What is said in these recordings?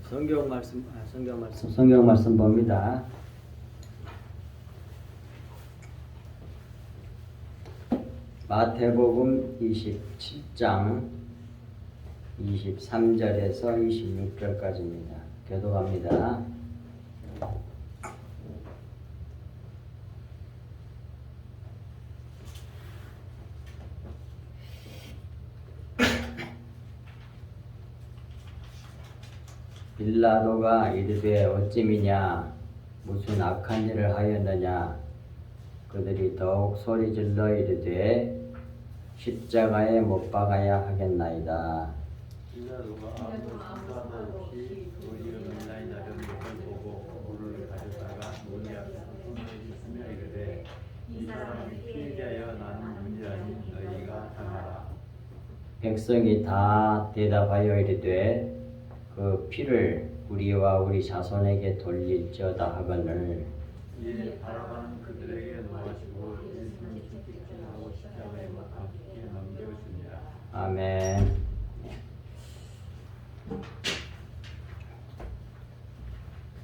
성경 말씀 봅니다. 마태복음 27장 23절에서 26절까지입니다. 교독합니다. 빌라도가 이르되 어찌미냐 무슨 악한 일을 하였느냐. 그들이 더욱 소리질러 이르되 십자가에 못 박아야 하겠나이다. 빌라도가 아무 상관도 없이 우리가 온라인 나를 보고 물을 가져다가 문이 앞에 있으며 이르되 이 사람이 피해자여 나는 문제 아닌 너희가 당하라. 백성이 다 대답하여 이르되 그 피를 우리와 우리 자손에게 돌릴지어다 하거늘. 이에 바라바는 그들에게 놓아주고 예수는 죽이시고 십자가에 못 박히게 넘겨주니라. 아멘.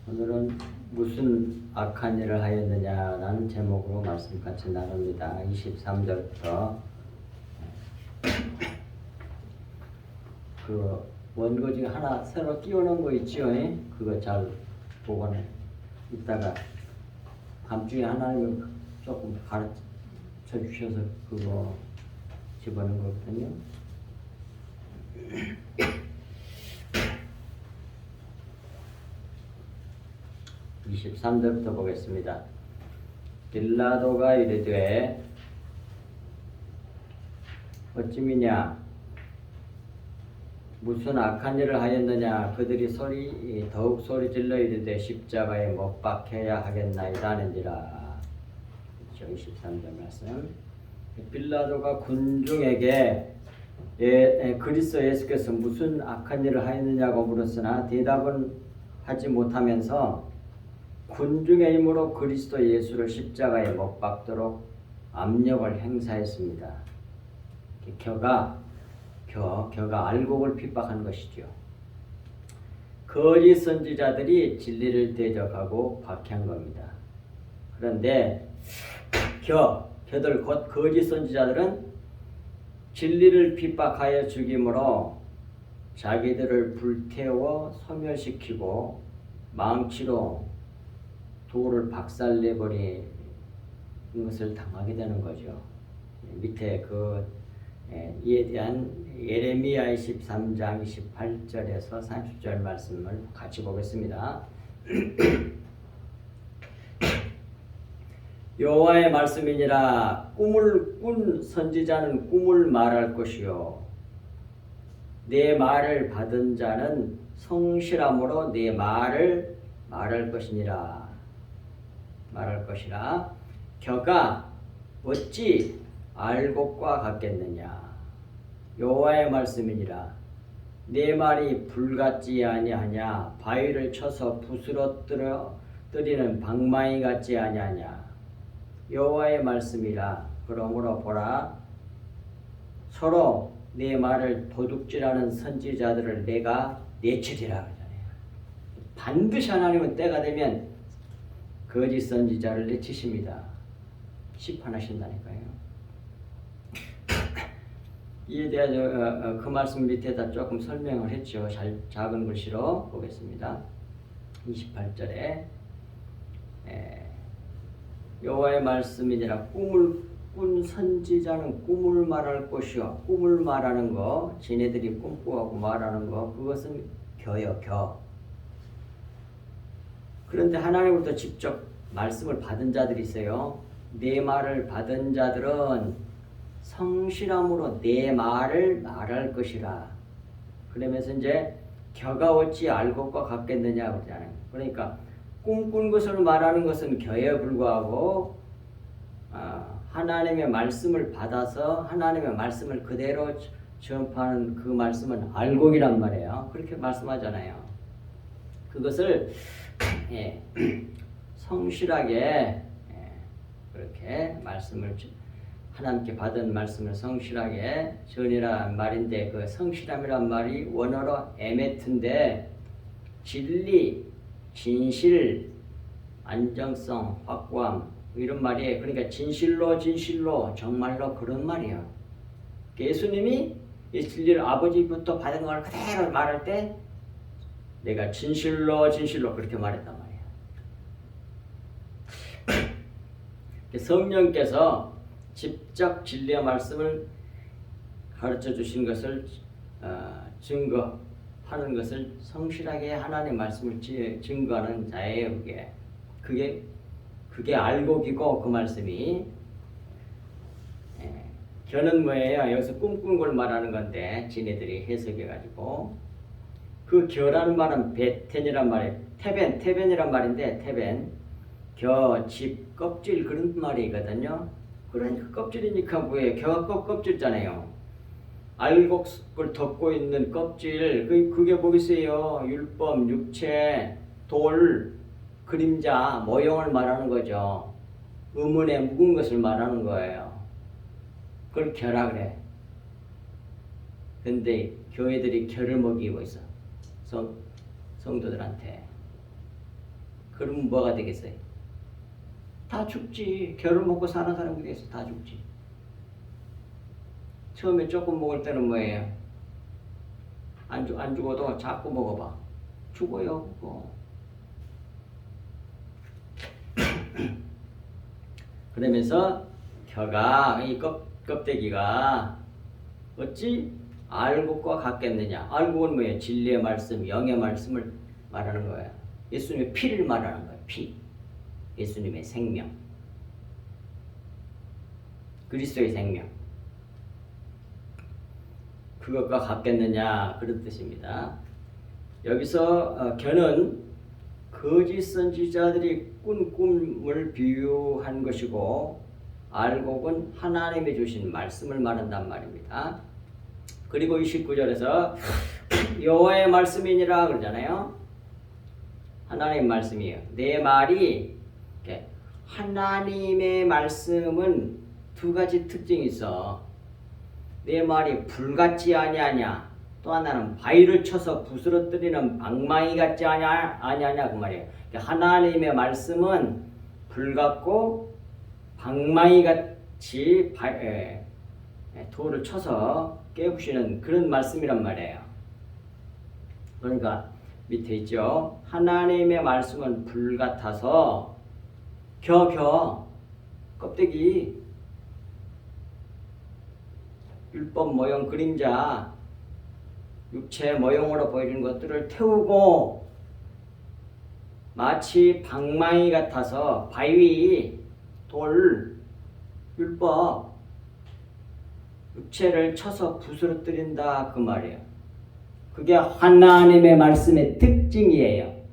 오늘은 무슨 악한 일을 하였느냐라는 제목으로 말씀 같이 나눕니다. 23절부터 그 원고 중에 하나 새로 끼워놓은 거 있죠? 그거 잘 보고는 이따가 밤중에 하나님을 조금 가르쳐 주셔서 그거 집어넣은 거거든요. 23절부터 보겠습니다. 빌라도가 이르되 어찌미냐 무슨 악한 일을 하였느냐. 그들이 더욱 소리질러 이르되 십자가에 못 박혀야 하겠나이다 하는지라. 그렇죠. 23절 말씀. 빌라도가 군중에게 그리스도 예수께서 무슨 악한 일을 하였느냐고 물었으나 대답은 하지 못하면서 군중의 힘으로 그리스도 예수를 십자가에 못 박도록 압력을 행사했습니다. 겨가 알곡을 핍박한 것이죠. 거짓 선지자들이 진리를 대적하고 박해한 겁니다. 그런데 겨들 곧 거짓 선지자들은 진리를 핍박하여 죽임으로 자기들을 불태워 소멸시키고 망치로 돌을 박살내버리는 것을 당하게 되는 거죠. 밑에 이에 대한 예레미야 23장 28절에서 30절 말씀을 같이 보겠습니다. 여호와의 말씀이니라. 꿈을 꾼 선지자는 꿈을 말할 것이요 내 말을 받은 자는 성실함으로 내 말을 말할 것이니라. 겨가 어찌 알곡과 같겠느냐. 여호와의 말씀이니라. 내 말이 불같지 아니하냐. 바위를 쳐서 부스러뜨리는 방망이 같지 아니하냐. 여호와의 말씀이라. 그러므로 보라, 서로 내 말을 도둑질하는 선지자들을 내가 내치리라 그러잖아요. 반드시 하나님은 때가 되면 거짓 선지자를 내치십니다. 심판하신다니까요. 이에 대한 그 말씀 밑에다 조금 설명을 했죠. 작은 글씨로 보겠습니다. 28절에 여호와의 말씀이니라. 꿈을 꾼 선지자는 꿈을 말할 것이요. 꿈을 말하는 거, 지네들이 꿈꾸고 말하는 거, 그것은 겨. 그런데 하나님으로부터 직접 말씀을 받은 자들이 있어요. 내 말을 받은 자들은 성실함으로 내 말을 말할 것이라. 그러면서 이제 겨가 어찌 알곡과 같겠느냐 그러잖아요. 그러니까 꿈꾼 것을 말하는 것은 겨에 불과하고 하나님의 말씀을 받아서 하나님의 말씀을 그대로 전파하는 그 말씀은 알곡이란 말이에요. 그렇게 말씀하잖아요. 그것을 성실하게 그렇게 말씀을 하나님께 받은 말씀을 성실하게 전이란 말인데 그 성실함이란 말이 원어로 에메트인데 진리, 진실, 안정성, 확고함 이런 말이에요. 그러니까 진실로 정말로 그런 말이에요. 예수님이 이 진리를 아버지부터 받은 걸 그대로 말할 때 내가 진실로 그렇게 말했단 말이에요. 성령께서 직접 진리의 말씀을 가르쳐 주신 것을 증거하는 것을 성실하게 하나님의 말씀을 증거하는 자예요. 그게 알곡이고 그 말씀이 견은 뭐예요? 여기서 꿈꾸는 걸 말하는 건데 지네들이 해석해가지고 그 겨라는 말은 베텐이란 말이에요. 태벤이란 말인데 겨, 집, 껍질 그런 말이거든요. 그러니까 껍질이니까 뭐예요? 겨가 껍질잖아요. 알곡을 덮고 있는 껍질 그게 뭐겠어요? 율법, 육체, 돌, 그림자, 모형을 말하는 거죠. 의문에 묵은 것을 말하는 거예요. 그걸 겨라 그래. 근데 교회들이 겨를 먹이고 있어. 성도들한테. 그러면 뭐가 되겠어요? 다 죽지. 겨를 먹고 사는 사람들이 있어. 다 죽지. 처음에 조금 먹을 때는 뭐예요? 안 죽어도 자꾸 먹어봐. 죽어요. 그거. 그러면서 겨가 이 껍데기가 어찌 알곡과 같겠느냐. 알곡은 뭐예요? 진리의 말씀, 영의 말씀을 말하는 거예요. 예수님의 피를 말하는 거예요. 피. 예수님의 생명. 그리스도의 생명. 그것과 같겠느냐 그런 뜻입니다. 여기서 겨는 거짓 선지자들이 꾼 꿈을 비유한 것이고 알곡은 하나님이 주신 말씀을 말한단 말입니다. 그리고 29절에서 여호와의 말씀이니라 그러잖아요. 하나님의 말씀이에요. 내 말이 하나님의 말씀은 두 가지 특징이 있어. 내 말이 불같지 아니하냐. 또 하나는 바위를 쳐서 부스러뜨리는 방망이 같지 아니하냐 그 말이에요. 하나님의 말씀은 불같고 방망이 같이 돌을 쳐서 깨부시는 그런 말씀이란 말이에요. 그러니까 밑에 있죠. 하나님의 말씀은 불 같아서 껍데기 율법 모형 그림자 육체 모형으로 보이는 것들을 태우고 마치 방망이 같아서 바위 돌 율법 육체를 쳐서 부스러뜨린다 그 말이에요. 그게 하나님의 말씀의 특징이에요.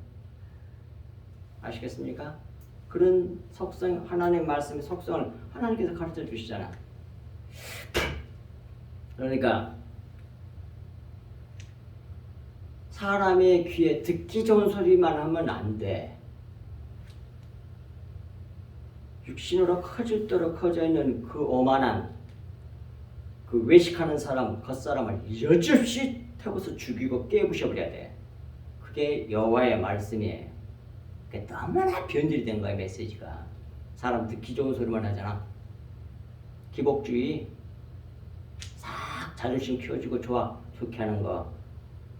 아시겠습니까? 그런 속성, 하나님의 말씀의 속성을 하나님께서 가르쳐 주시잖아. 그러니까 사람의 귀에 듣기 좋은 소리만 하면 안 돼. 육신으로 커질도록 커져 있는 그 오만한 그 외식하는 사람, 겉사람을 여지없이 태워서 죽이고 깨부셔버려야 돼. 그게 여호와의 말씀이에요. 그게 너무나 변질된 거야 메시지가. 사람 듣기 좋은 소리만 하잖아. 기복주의 싹 자존심 키워주고 좋게 하는 거.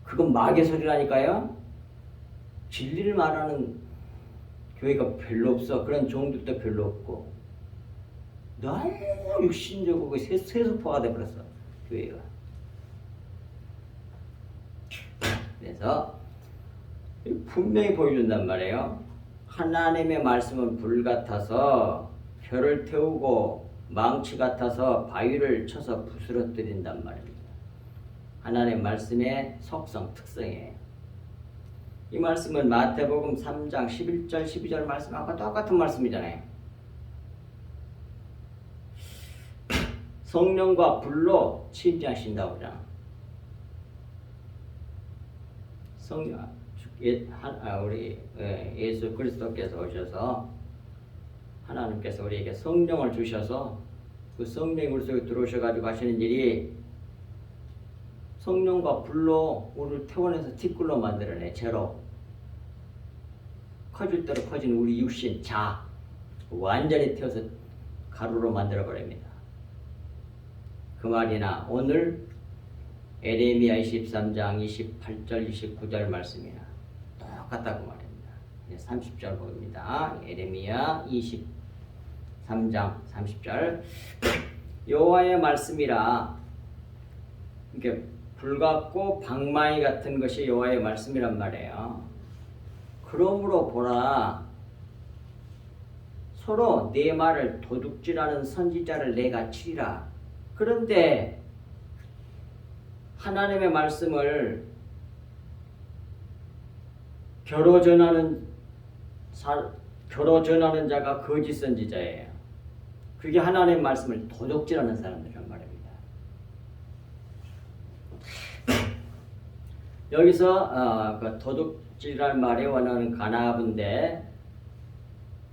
그건 마귀의 소리라니까요. 진리를 말하는 교회가 별로 없어. 그런 종들도 별로 없고 너무 육신적이고 세속화가 돼버렸어 교회가. 그래서 분명히 보여준단 말이에요. 하나님의 말씀은 불 같아서 혀를 태우고 망치 같아서 바위를 쳐서 부스러뜨린단 말입니다. 하나님의 말씀의 속성, 특성이에요. 이 말씀은 마태복음 3장 11절 12절 말씀하고 똑같은 말씀이잖아요. 성령과 불로 침략하신다고 그러잖아. 우리 예수 그리스도께서 오셔서 하나님께서 우리에게 성령을 주셔서 그 성령이 우리 속에 들어오셔가지고 하시는 일이 성령과 불로 우리를 태워내서 티끌로 만들어내. 죄로 커질 대로 커진 우리 육신 자 완전히 태워서 가루로 만들어 버립니다. 그 말이나 오늘 에레미야 23장 28절 29절 말씀이나 똑같다고 말입니다. 30절 보입니다. 에레미야 23장 30절 여호와의 말씀이라 이게 불같고 방망이 같은 것이 여호와의 말씀이란 말이에요. 그러므로 보라 서로 내 말을 도둑질하는 선지자를 내가 치리라. 그런데 하나님의 말씀을 겨뤄 전하는 자가 거짓 선지자예요. 그게 하나님의 말씀을 도둑질하는 사람들이란 말입니다. 여기서 그 도둑질이란 말에 원하는 가나브인데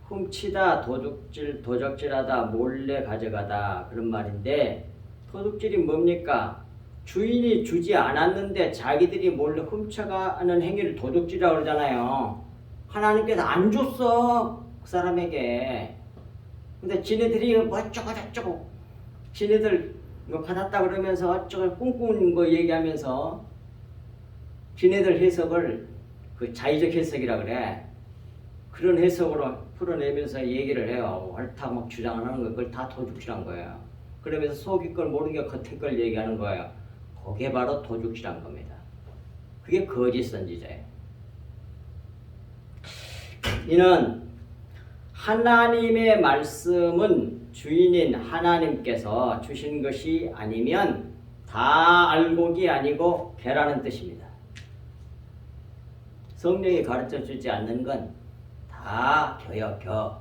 훔치다, 도적질하다, 몰래 가져가다 그런 말인데 도둑질이 뭡니까? 주인이 주지 않았는데 자기들이 몰래 훔쳐가는 행위를 도둑질이라고 그러잖아요. 하나님께서 안 줬어 그 사람에게. 근데 지네들이 어쩌고 저쩌고 지네들 뭐 받았다 그러면서 어쩌고 꿍꿍 거 얘기하면서 지네들 해석을 그 자의적 해석이라 그래. 그런 해석으로 풀어내면서 얘기를 해요. 옳다 막 주장하는 거 그걸 다 도둑질한 거예요. 그러면서 속이 걸 모르는 게 겉에 걸 얘기하는 거예요. 그게 바로 도둑질한 겁니다. 그게 거짓 선지자예요. 이는 하나님의 말씀은 주인인 하나님께서 주신 것이 아니면 다 알곡이 아니고 배라는 뜻입니다. 성령이 가르쳐 주지 않는 건 다 겨요 겨.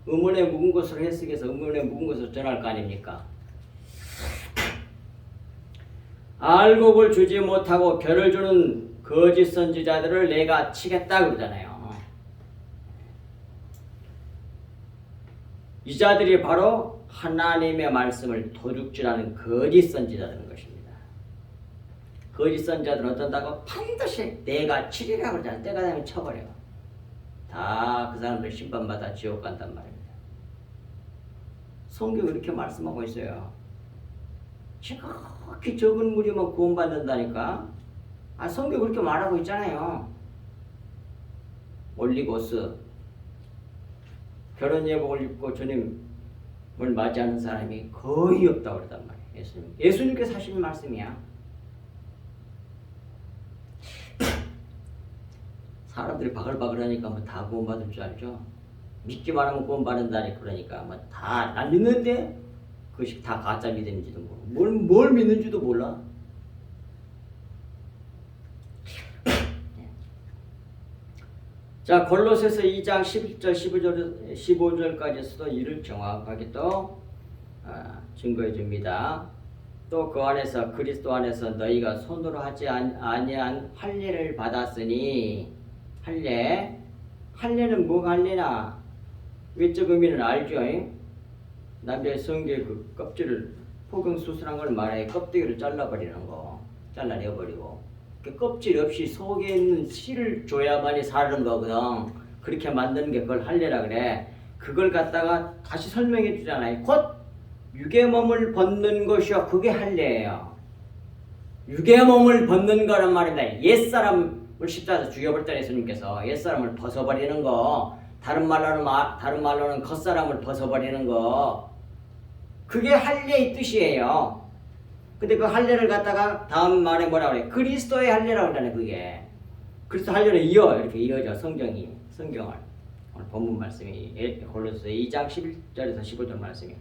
의문에 묵은 것으로 해석해서 의문에 묵은 것으로 전할 거 아닙니까? 알곡을 주지 못하고 결을 주는 거짓 선지자들을 내가 치겠다 그러잖아요. 이 자들이 바로 하나님의 말씀을 도둑질하는 거짓 선지자들인 것입니다. 거짓 선지자들은 어떤다고? 반드시 내가 치리라 그러잖아요. 때가 되면 쳐버려. 다 그 사람들 심판받아 지옥 간단 말입니다. 성경이 이렇게 말씀하고 있어요. 지극히 적은 무리만 구원받는다니까. 성경이 그렇게 말하고 있잖아요. 올리고스 결혼 예복을 입고 주님을 맞이하는 사람이 거의 없다고 그러단 말이에요. 예수님께서 하신 말씀이야. 사람들이 바글바글하니까 뭐 다 구원받을 줄 알죠. 믿기만 하면 구원받는다니 그러니까 뭐 다 안 믿는데 그것이 다 가짜 믿음인지도 모르고 뭘 믿는지도 몰라. 자 골로새서 2장 11절 15절까지서도 이를 정확하게 또 증거해 줍니다. 또 그 안에서 그리스도 안에서 너희가 손으로 하지 아니한 할례를 받았으니 할례는 뭐가 할례나 외적 의미는 알죠. 남자의 성게 그 껍질을 포경 수술한 걸 말해 껍데기를 잘라버리는 거 잘라내버리고 그 껍질 없이 속에 있는 씨를 줘야만이 사는 거거든. 그렇게 만드는 게 그걸 할례라 그래. 그걸 갖다가 다시 설명해 주잖아요. 곧 육의 몸을 벗는 것이요 그게 할례예요. 육의 몸을 벗는 거란 말입니다. 옛사람을 십자가에서 죽여버렸다 예수님께서 옛사람을 벗어버리는 거 다른 말로는 겉사람을 벗어버리는 거 그게 할례의 뜻이에요. 근데 그 할례를 갖다가 다음 말에 뭐라 그래? 그리스도의 할례라고 그러잖아요. 그게 그리스도 할례는 이렇게 이어져 성경을 오늘 본문 말씀이 골로새 2장 11절에서 15절 말씀이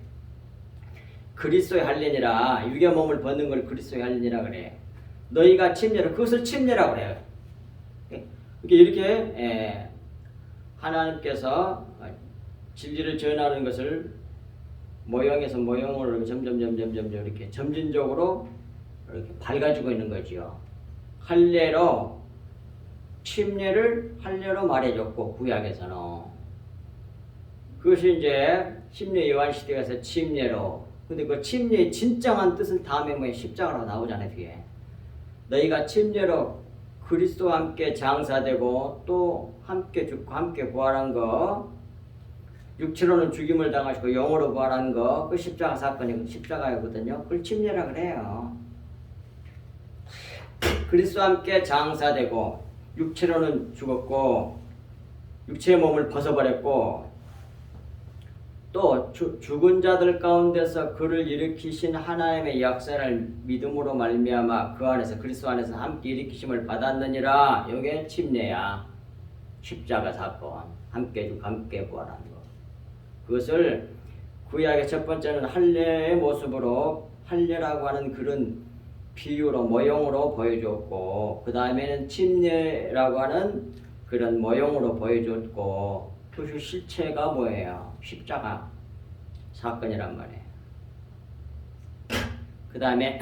그리스도의 할례니라. 육의 몸을 벗는 걸 그리스도의 할례니라 그래. 너희가 침례로 그것을 침례라고 그래요. 이렇게 하나님께서 진리를 전하는 것을 모형에서 모형으로 점점 이렇게 점진적으로 이렇게 밝아지고 있는 거지요. 할례로 침례를 할례로 말해줬고 구약에서는 그것이 이제 침례 요한 시대에서 침례로. 근데 그 침례의 진정한 뜻은 다음에 십자가로 나오잖아요. 뒤에 너희가 침례로 그리스도와 함께 장사되고 또 함께 죽고 함께 부활한 거, 육체로는 죽임을 당하시고 영으로 부활한 거, 그 십자가 사건이 십자가이거든요. 그걸 침례라 그래요. 그리스도와 함께 장사되고 육체로는 죽었고 육체의 몸을 벗어버렸고 또 죽은 자들 가운데서 그를 일으키신 하나님의 역사를 믿음으로 말미암아 그 안에서 그리스도 안에서 함께 일으키심을 받았느니라. 이게 침례야. 십자가 사건, 함께 죽고 함께 부활한 거. 그것을 구약의 첫 번째는 할례의 모습으로, 할례라고 하는 그런 비유로 모형으로 보여줬고, 그 다음에는 침례라고 하는 그런 모형으로 보여줬고, 그 실체가 뭐예요? 십자가 사건이란 말이에요. 그 다음에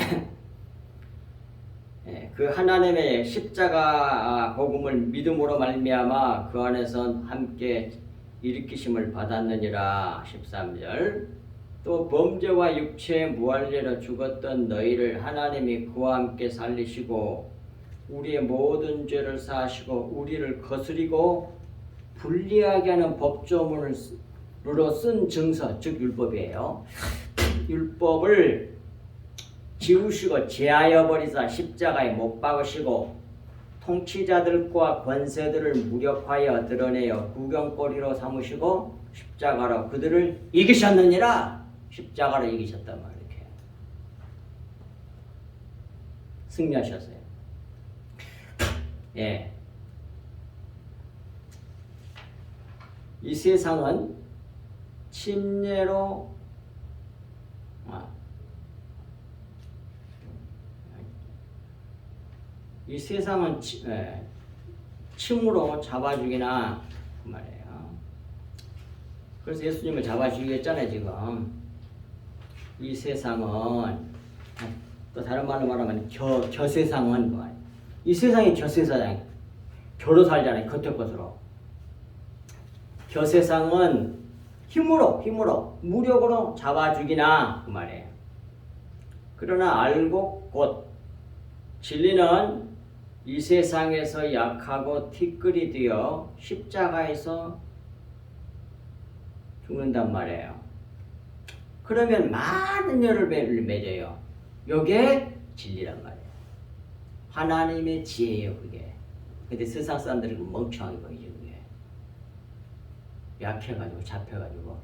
그 하나님의 십자가 복음을 믿음으로 말미암아 그 안에서 함께 일으키심을 받았느니라. 13절. 또 범죄와 육체의 무할례로 죽었던 너희를 하나님이 그와 함께 살리시고 우리의 모든 죄를 사하시고 우리를 거스리고 불리하게 하는 법조문으로 쓴 증서, 즉 율법이에요. 율법을 지우시고 제하여 버리사 십자가에 못 박으시고 통치자들과 권세들을 무력하여 드러내어 구경거리로 삼으시고 십자가로 그들을 이기셨느니라. 십자가로 이기셨단 말이에요. 이렇게 승리하셨어요. 예. 이 세상은 침례로 이 세상은 침으로 잡아주기나 그 말이에요. 그래서 예수님을 잡아주겠잖아요. 지금 이 세상은 또 다른 말로 말하면 겨세상은 뭐예요? 이 세상이 겨세상이에요. 겨로 살잖아요. 겉에 것으로. 겨세상은 힘으로 무력으로 잡아주기나 그 말이에요. 그러나 알고 곧 진리는 이 세상에서 약하고 티끌이 되어 십자가에서 죽는단 말이에요. 그러면 많은 열매를 맺어요. 요게 진리란 말이에요. 하나님의 지혜예요, 그게. 근데 세상 사람들은 멍청하게 보이죠, 그게. 약해가지고, 잡혀가지고,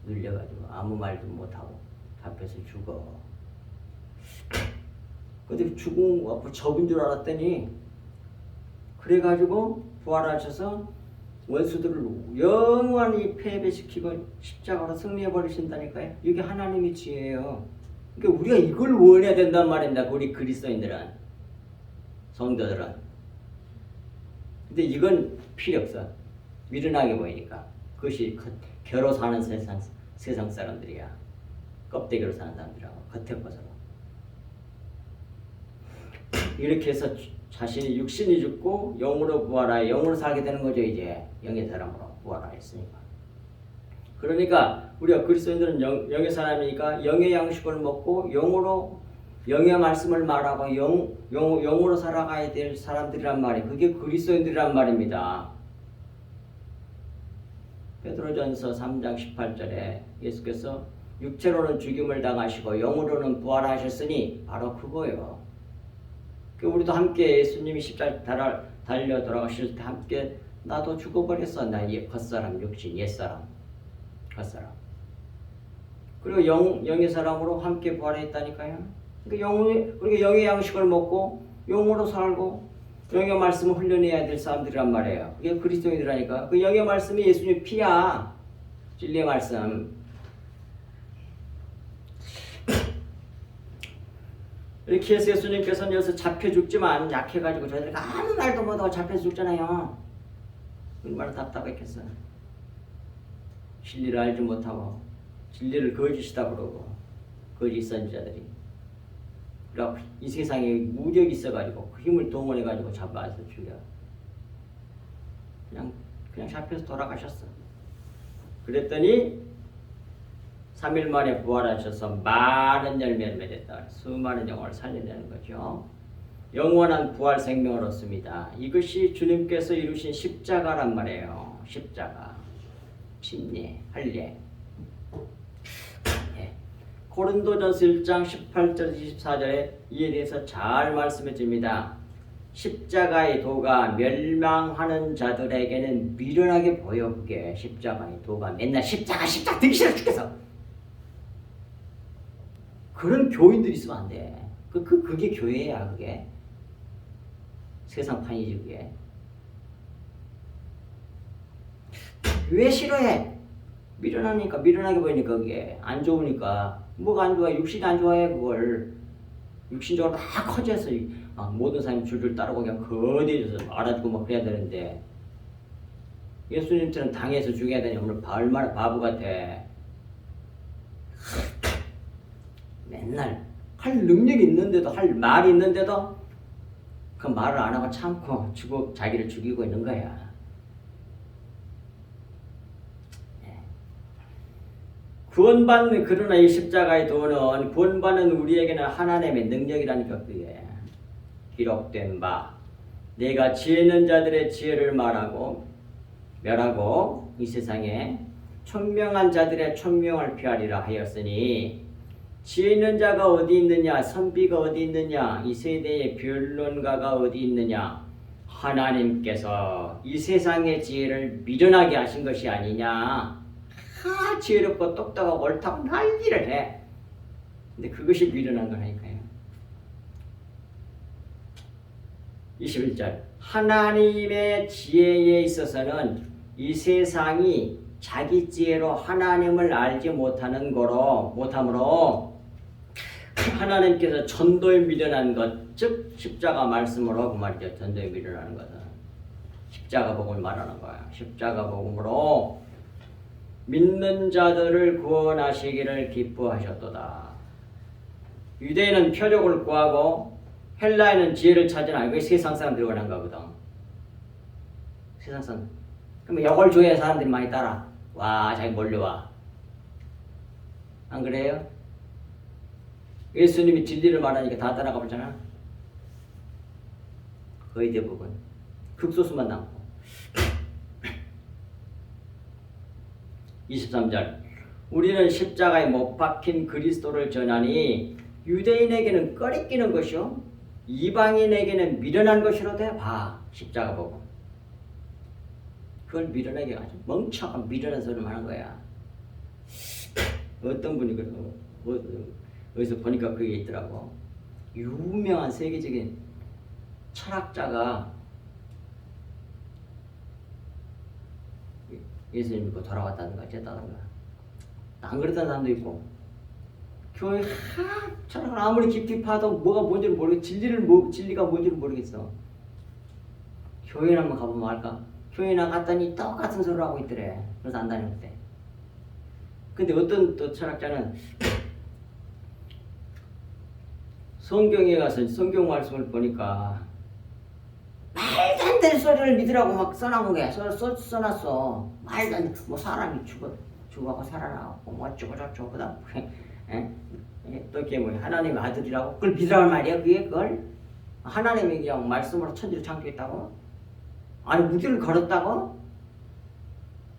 눌려가지고, 아무 말도 못하고, 잡혀서 죽어. 근데 죽은 거 적은 줄 알았더니, 그래가지고, 부활하셔서 원수들을 영원히 패배시키고 십자가로 승리해버리신다니까요. 이게 하나님의 지혜예요. 그러니까 우리가 이걸 원해야 된단 말입니다. 우리 그리스도인들은, 성도들은. 근데 이건 필요 없어. 미련하게 보이니까. 그것이 겨로 사는 세상 사람들이야. 껍데기로 사는 사람들하고 겉에 것으로. 이렇게 해서 자신이 육신이 죽고 영으로 부활하여 영으로 살게 되는 거죠. 이제 영의 사람으로 부활하였으니까. 그러니까 우리가 그리스도인들은 영의 사람이니까 영의 양식을 먹고 영으로 영의 말씀을 말하고 영으로 살아가야 될 사람들이란 말이에요. 그게 그리스도인들이란 말입니다. 베드로전서 3장 18절에 예수께서 육체로는 죽임을 당하시고 영으로는 부활하셨으니 바로 그거예요. 우리도 함께 예수님이 십자가에 달려 돌아가실 때 함께 나도 죽어버렸어. 나의 겉사람, 육신, 옛사람, 겉사람. 그리고 영의 사람으로 함께 부활했다니까요. 그러니까 우리가 영의 양식을 먹고 영으로 살고 영의 말씀을 흘려내야 될 사람들이란 말이에요. 그게 그리스도인이라니까. 그 영의 말씀이 예수님의 피야. 진리의 말씀. 이렇게 해서 예수님께서는 여기서 잡혀 죽지만 약해가지고 저희들이 아무 말도 못하고 잡혀서 죽잖아요. 얼마나 답답했겠어요. 진리를 알지 못하고 진리를 거짓이다 그러고 거짓 선지자들이. 그러니까 이 세상에 무력이 있어가지고 그 힘을 동원해가지고 잡아서 죽여. 그냥 잡혀서 돌아가셨어. 그랬더니 3일 만에 부활하셔서 많은 열매를 맺었다. 수많은 영혼을 살려내는 거죠. 영원한 부활 생명을 얻습니다. 이것이 주님께서 이루신 십자가란 말이에요. 십자가, 진리, 할례. 고린도전서 1장 18절 24절에 이에 대해서 잘 말씀해 줍니다. 십자가의 도가 멸망하는 자들에게는 미련하게 보여. 그게 십자가의 도가 맨날 십자가 듣기 싫어 죽겠어. 그런 교인들이 있으면 안 돼. 그게 교회야. 그게 세상판이지. 그게 왜 싫어해? 미련하게 보이니까. 그게 안 좋으니까. 뭐가 안 좋아? 육신이 안 좋아해. 그걸 육신적으로 막 커져서 모든 사람이 줄줄 따르고 그냥 거대해져서 알아주고 막 그래야 되는데, 예수님처럼 당해서 죽여야 되니 얼마나 바보 같아. 맨날 할 능력이 있는데도, 할 말이 있는데도 그 말을 안 하고 참고 자기를 죽이고 있는 거야. 구원받는, 그러나 이 십자가의 도는 구원받는 우리에게는 하나님의 능력이라니까. 그게 기록된 바 내가 지혜 있는 자들의 지혜를 멸하고 이 세상에 총명한 자들의 총명을 피하리라 하였으니, 지혜 있는 자가 어디 있느냐? 선비가 어디 있느냐? 이 세대의 변론가가 어디 있느냐? 하나님께서 이 세상의 지혜를 미련하게 하신 것이 아니냐? 지혜롭고 똑똑하고 옳다고 난리를 해. 근데 그것이 미련한 거라니까요. 21절 하나님의 지혜에 있어서는 이 세상이 자기 지혜로 하나님을 알지 못함으로 하나님께서 전도에 미련한 것, 즉 십자가 말씀으로, 그 말이죠. 전도에 미련하는 것은 십자가 복음을 말하는 거야. 십자가 복음으로 믿는 자들을 구원하시기를 기뻐하셨도다. 유대인은 표적을 구하고 헬라인은 지혜를 찾으나, 이게 세상 사람들이 원한 거거든. 세상 사람. 그러면 이걸 줘야 사람들이 많이 따라. 와, 자기 몰려와. 안 그래요? 예수님이 진리를 말하니까 다 따라가 보잖아. 거의 대부분. 극소수만 남고. 23절 우리는 십자가에 못 박힌 그리스도를 전하니 유대인에게는 꺼리끼는 것이요 이방인에게는 미련한 것이로되 봐. 십자가 보고 그걸 미련하게 가지고 멍청한 미련한 소리를 하는 거야. 어떤 분이 그러고 어디서 보니까 그게 있더라고. 유명한 세계적인 철학자가 예수님 믿고 돌아왔다는 거야, 어쨌다는 거야. 안 그랬다는 사람도 있고, 교회 철학을 아무리 깊이 파도 뭐가 뭔지를 모르겠어. 진리가 뭔지를 모르겠어. 교회 한번 가보면 알까? 교회 나갔더니 똑같은 소리를 하고 있더래. 그래서 안 다녔대. 근데 어떤 또 철학자는 성경에 가서 성경 말씀을 보니까 말도 안 되는 소리를 믿으라고 막 써놓은 거야. 써놨어. 말도 안 돼. 뭐 사람이 죽어가고 살아나고 뭐 어쩌고 저쩌고 그다음 또 이게 뭐 하나님의 아들이라고 그걸 믿으라는 말이야. 그걸 하나님이 그냥 말씀으로 천지를 창조했다고? 아니 무지를 걸었다고?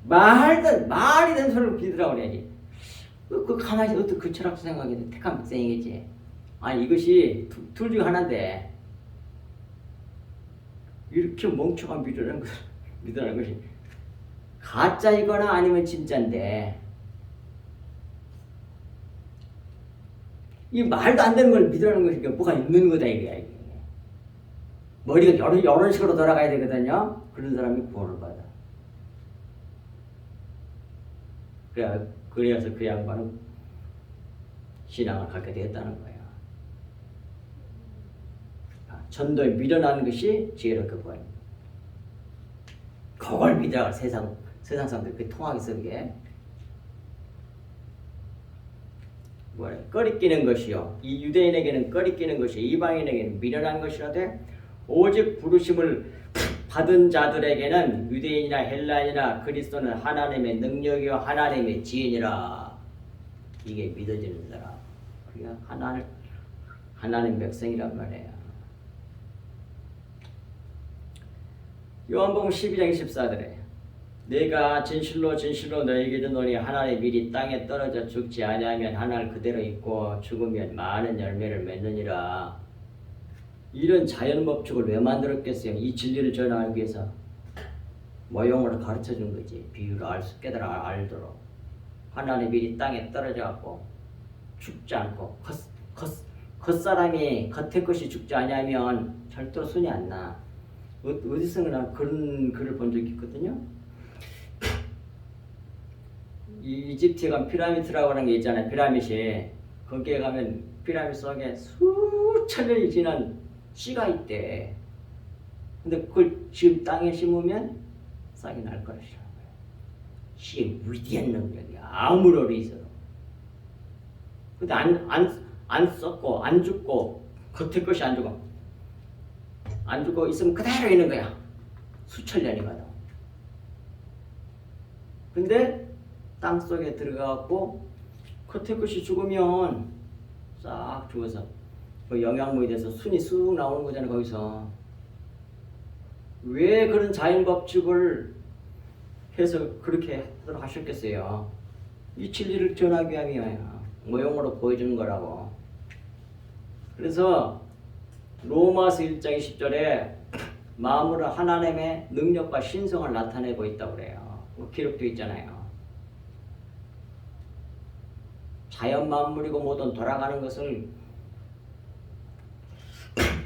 말이 되는 소리를 믿으라고 그래야지. 그 가만히 어떻게 그 철학자 생각이 돼? 택한 백성이겠지. 아니 이것이 둘 중에 하나인데 이렇게 멍청한 믿으라는 것이 가짜이거나 아니면 진짜인데, 이 말도 안 되는 걸 믿으라는 것이 뭐가 있는 거다 이거야. 이게. 머리가 이런 식으로 돌아가야 되거든요. 그런 사람이 구원을 받아. 그래서 그 양반은 신앙을 갖게 되었다는 거예요. 전도에 미련하는 것이 지혜롭게 보여요. 그걸 믿어야 세상 사람들 그게 통하겠어. 그게 뭐래? 꺼리끼는 것이요 이 유대인에게는 꺼리끼는 것이 이방인에게는 미련한 것이라되 오직 부르심을 받은 자들에게는 유대인이나 헬라인이나 그리스도는 하나님의 능력이요 하나님의 지혜니라. 이게 믿어지는 사람, 그게 하나님 백성이란 말이에요. 요한복음 12장 24절에 내가 진실로 진실로 너희에게 이르노니 하나의 밀이 땅에 떨어져 죽지 아니하면 하늘 그대로 있고 죽으면 많은 열매를 맺느니라. 이런 자연 법칙을 왜 만들었겠어요? 이 진리를 전하기 위해서 모형으로 가르쳐 준 거지. 비유로 알도록. 하나의 밀이 땅에 떨어져 갖고 죽지 않고 겉사람이 겉의 것이 죽지 않으면 절대로 손이 안 나. 어디서나 그런 글을 본 적이 있거든요. 이 이집트에 가면 피라미드라고 하는 게 있잖아요. 피라미드에 거기에 가면 피라미드 속에 수천 년이 지난 씨가 있대. 근데 그걸 지금 땅에 심으면 싹이 날 거라는 거예요. 씨의 위대한 능력이 아무리 있어도. 근데 안 썩고 안 죽고 겉의 것이 안 죽고 있으면 그대로 있는 거야. 수천 년이 가도. 근데 땅 속에 들어가고 겉의 것이 죽으면 싹 죽어서 그 영양분이 돼서 순이 쑥 나오는 거잖아요. 거기서 왜 그런 자연 법칙을 해서 그렇게 하도록 하셨겠어요? 이 진리를 전하기 위함이야. 모형으로 보여주는 거라고. 그래서 로마서 1장 10절에 마음으로 하나님의 능력과 신성을 나타내고 있다고 그래요. 기록되어 있잖아요. 자연 만물이고 뭐든 돌아가는 것을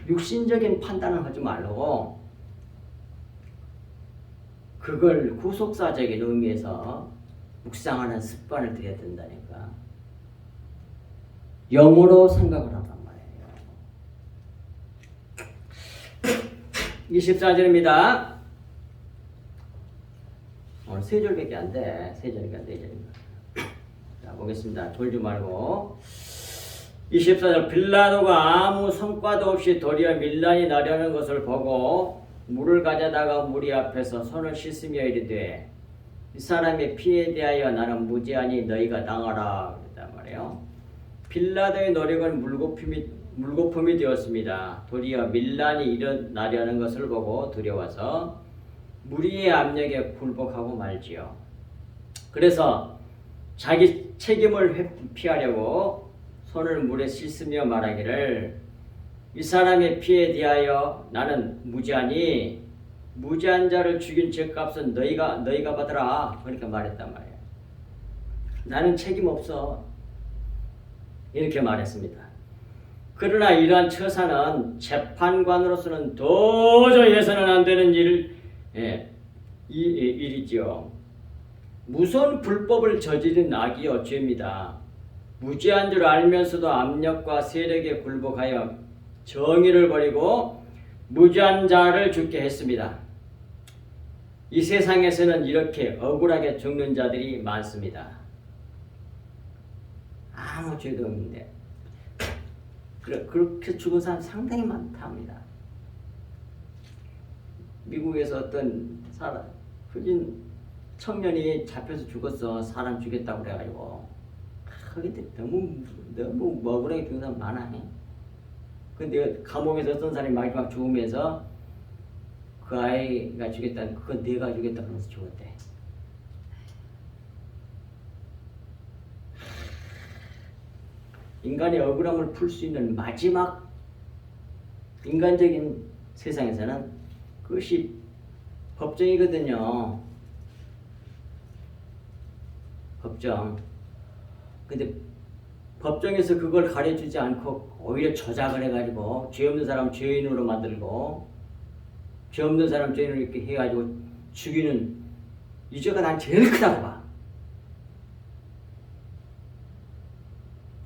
육신적인 판단을 하지 말고 그걸 구속사적인 의미에서 묵상하는 습관을 들여야 된다니까. 영으로 생각을 하란 말이에요. 24절입니다. 오늘 3절밖에 안 돼. 3절이니까 4절입니다. 자, 보겠습니다. 졸지 말고. 24절 빌라도가 아무 성과도 없이 도리어 밀란이 나려는 것을 보고 물을 가져다가 무리 앞에서 손을 씻으며 이르되 이 사람의 피에 대하여 나는 무죄하니 너희가 당하라 그랬단 말이에요. 빌라도의 노력은 물거품이 되었습니다. 도리어 밀란이 일어나려는 것을 보고 두려워서 무리의 압력에 굴복하고 말지요. 그래서 자기 책임을 회피하려고 손을 물에 씻으며 말하기를 이 사람의 피에 대하여 나는 무죄하니 무죄한 자를 죽인 죄값은 너희가 받으라. 그렇게 말했단 말이에요. 나는 책임 없어. 이렇게 말했습니다. 그러나 이러한 처사는 재판관으로서는 도저히 해서는 안 되는 일이지요. 무서운 불법을 저지른 악이요 죄입니다. 무죄한 줄 알면서도 압력과 세력에 굴복하여 정의를 버리고 무죄한 자를 죽게 했습니다. 이 세상에서는 이렇게 억울하게 죽는 자들이 많습니다. 아무 죄도 없는데 그렇게 죽은 사람 상당히 많답니다. 미국에서 어떤 흑인 청년이 잡혀서 죽었어. 사람 죽였다고 그래가지고 근데 너무 억울하게 죽은 사람 많아. 근데 감옥에서 어떤 사람이 마지막 죽으면서 그 아이가 죽였다, 그건 내가 죽였다 그러면서 죽었대. 인간의 억울함을 풀 수 있는 마지막 인간적인 세상에서는 그것이 법정이거든요. 법정. 근데 법정에서 그걸 가려주지 않고 오히려 조작을 해가지고 죄 없는 사람 죄인으로 만들고 죄 없는 사람 죄인으로 이렇게 해가지고 죽이는 이 죄가 난 제일 크다고 봐.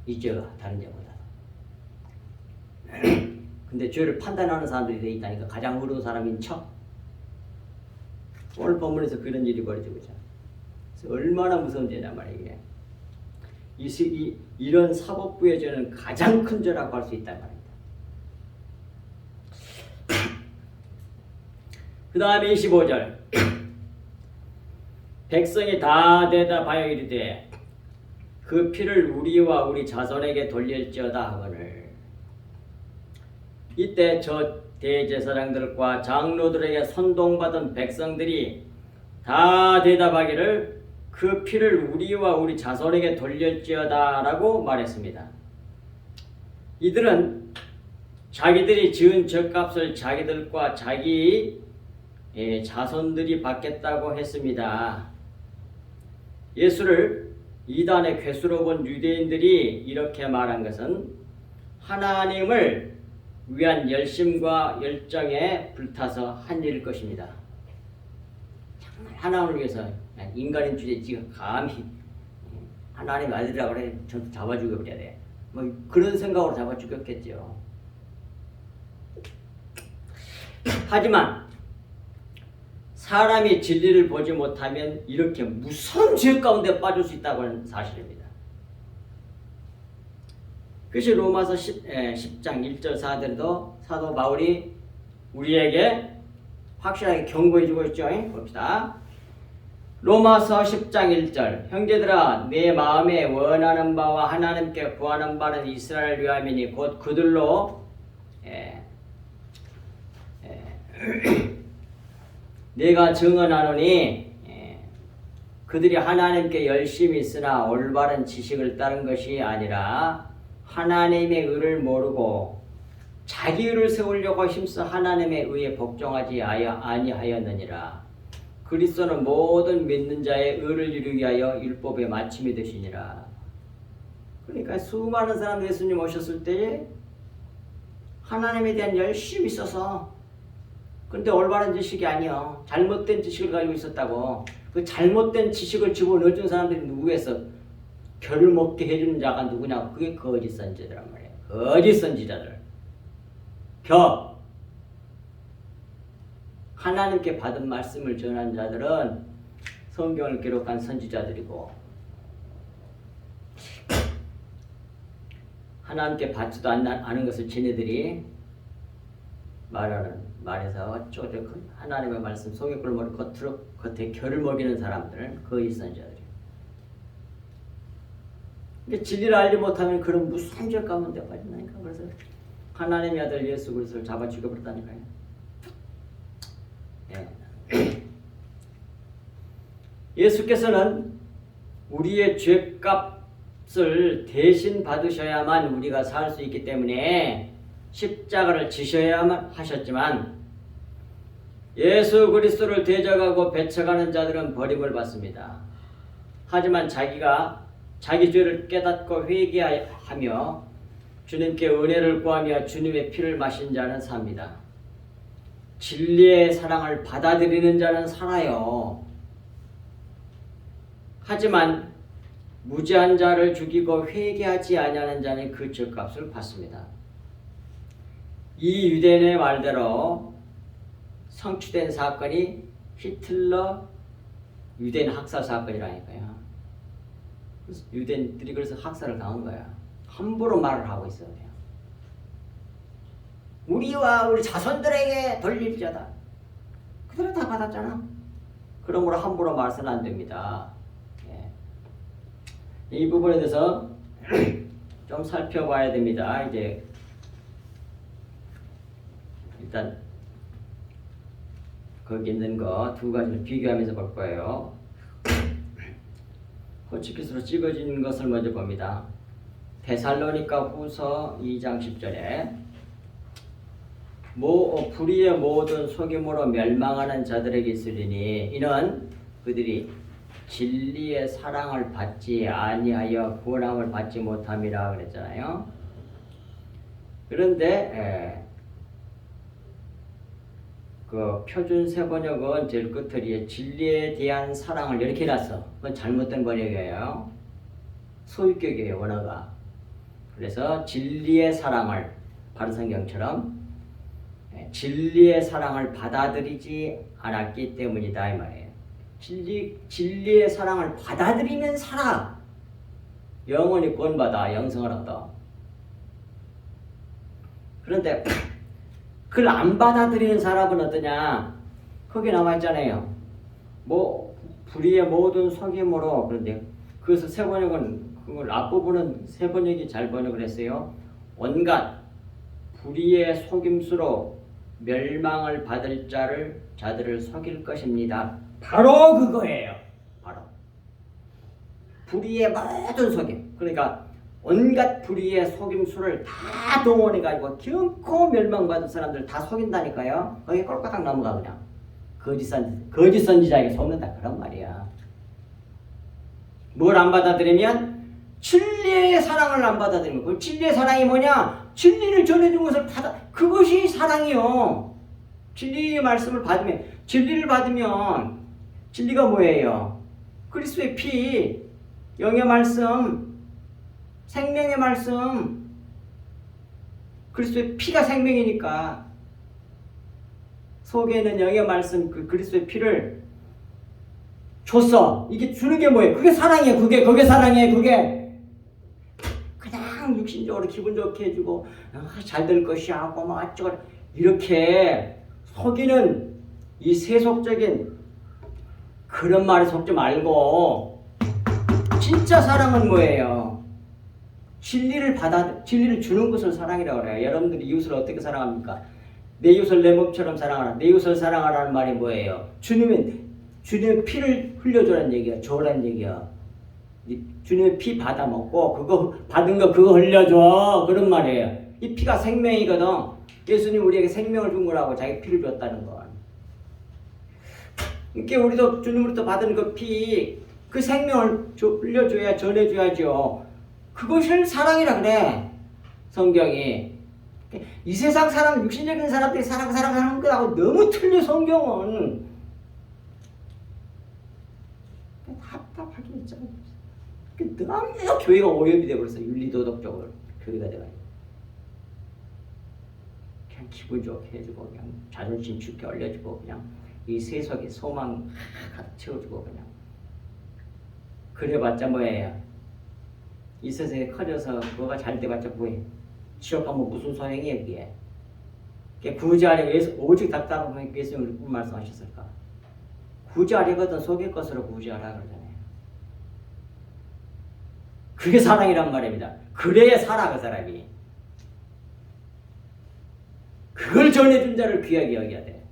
이 죄가 다른 죄보다. 근데 죄를 판단하는 사람들이 돼 있다니까. 가장 어려운 사람인 척. 오늘 본문에서 그런 일이 벌어지고 있잖아. 얼마나 무서운 죄냐 말이야. 이런 사법부의 죄는 가장 큰 죄라고 할 수 있단 말입니다. 그 다음에 25절 백성이 다 대답하여 이르되 그 피를 우리와 우리 자손에게 돌릴지어다 하거늘. 이때 저 대제사장들과 장로들에게 선동받은 백성들이 다 대답하기를 그 피를 우리와 우리 자손에게 돌릴지어다 라고 말했습니다. 이들은 자기들이 지은 죗값을 자기들과 자기 자손들이 받겠다고 했습니다. 예수를 이단의 괴수로 본 유대인들이 이렇게 말한 것은 하나님을 위한 열심과 열정에 불타서 한 일일 것입니다. 정말 하나님을 위해서 인간인 주제에 지금 감히 하나님 아들이라고 그래 전 잡아 죽여버려야 돼. 뭐 그런 생각으로 잡아 죽였겠죠. 하지만 사람이 진리를 보지 못하면 이렇게 무서운 죄 가운데 빠질 수 있다고 하는 사실입니다. 그것이 로마서 10장 1절 4절도 사도 바울이 우리에게 확실하게 경고해주고 있죠. 봅시다. 로마서 10장 1절 형제들아 내 마음에 원하는 바와 하나님께 구하는 바는 이스라엘 위함이니 곧 그들로 내가 증언하노니 그들이 하나님께 열심히 있으나 올바른 지식을 따른 것이 아니라 하나님의 의를 모르고 자기 의를 세우려고 힘써 하나님의 의에 복종하지 아니하였느니라. 그리스도는 모든 믿는 자의 의를 이루기 위하여 율법의 마침이 되시니라. 그러니까 수많은 사람 예수님 오셨을 때에 하나님에 대한 열심이 있어서 근데 올바른 지식이 아니요. 잘못된 지식을 가지고 있었다고. 그 잘못된 지식을 집어넣어준 사람들이 누구겠어? 결을 먹게 해주는 자가 누구냐? 그게 거짓 선지자란 말이에요. 거짓 선지자들. 하나님께 받은 말씀을 전한 자들은 성경을 기록한 선지자들이고 하나님께 받지도 않은 것을 지네들이 말해서 어쩌고 하나님의 말씀 속에 꿀머리 겉에 결을 먹이는 사람들은 거짓 선지자들이에요. 진리를 알지 못하면 그런 무슨 죄 가운데 빠진다니까. 그래서 하나님의 아들 예수 그리스도를 잡아 죽여버렸다니까요. 예수께서는 우리의 죄값을 대신 받으셔야만 우리가 살 수 있기 때문에 십자가를 지셔야만 하셨지만 예수 그리스도를 대적하고 배척하는 자들은 버림을 받습니다. 하지만 자기가 자기 죄를 깨닫고 회개하며 주님께 은혜를 구하며 주님의 피를 마신 자는 삽니다. 진리의 사랑을 받아들이는 자는 살아요. 하지만 무죄한 자를 죽이고 회개하지 아니하는 자는 그 죄값을 받습니다. 이 유대인의 말대로 성취된 사건이 히틀러 유대인 학살 사건이라니까요. 유대인들이 그래서 학살을 당한 거야. 함부로 말을 하고 있어야 돼요. 우리와 우리 자손들에게 돌릴지어다. 그대로 다 받았잖아. 그러므로 함부로 말해서는 안 됩니다. 이 부분에 대해서 좀 살펴봐야 됩니다. 이제 일단 거기 있는 거 두 가지를 비교하면서 볼 거예요. 호치키스로 찍어진 것을 먼저 봅니다. 데살로니가 후서 2장 10절에 불의의 모든 속임으로 멸망하는 자들에게 있으리니 이는 그들이 진리의 사랑을 받지 아니하여 구원함을 받지 못함이라 그랬잖아요. 그런데 그 표준 세번역은 제일 끝에 진리에 대한 사랑을 이렇게 해놨어. 그건 잘못된 번역이에요. 소유격이에요, 원어가. 그래서 진리의 사랑을 바른 성경처럼 진리의 사랑을 받아들이지 않았기 때문이다 이 말이에요. 진리의 사랑을 받아들이면 살아. 영원히 구원받아 영생을 얻어. 그런데 그걸 안 받아들이는 사람은 어떠냐? 거기 나와 있잖아요. 불의의 모든 속임으로. 그런데 그래서 세 번역은 그걸 앞부분은 세 번역이 잘 번역을 했어요. 온갖 불의의 속임수로 멸망을 받을 자들을 속일 것입니다. 바로 그거예요. 바로 불의의 모든 속임. 그러니까 온갖 불의의 속임수를 다 동원해가지고 결코 멸망받을 사람들 다 속인다니까요. 거기 꼴깍 넘어가 그냥. 거짓 선지자에게 속는다 그런 말이야. 뭘 안 받아들이면 진리의 사랑을 안 받아들이면 그 진리의 사랑이 뭐냐? 진리를 전해준 것을 그것이 사랑이요. 진리의 말씀을 받으면 진리를 받으면 진리가 뭐예요? 그리스도의 피, 영의 말씀, 생명의 말씀. 그리스도의 피가 생명이니까 속에 있는 영의 말씀, 그 그리스도의 피를 줬어. 이게 주는 게 뭐예요? 그게 사랑이에요. 그게 사랑이에요. 그게 그냥 육신적으로 기분 좋게 해주고 잘 될 것이야 하고 막 어쩌고 이렇게 속이는 이 세속적인 그런 말에 속지 말고 진짜 사랑은 뭐예요? 진리를 주는 것을 사랑이라고 그래요. 여러분들이 이웃을 어떻게 사랑합니까? 내 이웃을 내 몸처럼 사랑하라. 내 이웃을 사랑하라는 말이 뭐예요? 주님의 피를 흘려주라는 얘기야. 줘라는 얘기야. 주님의 피 받아 먹고 그거 받은 거 그거 흘려줘. 그런 말이에요. 이 피가 생명이거든. 예수님 우리에게 생명을 준 거라고 자기 피를 줬다는 거. 그러니까 우리도 주님으로부터 받은 그 피, 그 생명을 흘려줘야 전해줘야죠. 그것을 사랑이라 그래. 성경이. 이 세상 사람, 육신적인 사람들이 사랑하는 거하고 너무 틀려 성경은. 답답하게 있잖아. 너무 교회가 오염이 되어버렸어. 윤리도덕적으로 교회가 돼가지고. 그냥 기분 좋게 해주고 그냥 자존심 죽게 올려주고 그냥 이 세속의 소망 가득 채워주고 그냥. 그래봤자 뭐예요? 이 세상에 커져서 그거가 잘 돼봤자 뭐예요? 취업하면 무슨 소용이에요 그게? 굳이 하려고 오직 답답하면 예수님이 무슨 말씀하셨을까? 굳이 하려거든 속일 것으로 굳이 하라 그러잖아요. 그게 사랑이란 말입니다. 그래야 살아 그 사람이. 그걸 전해준 자를 귀하게 여겨야 돼.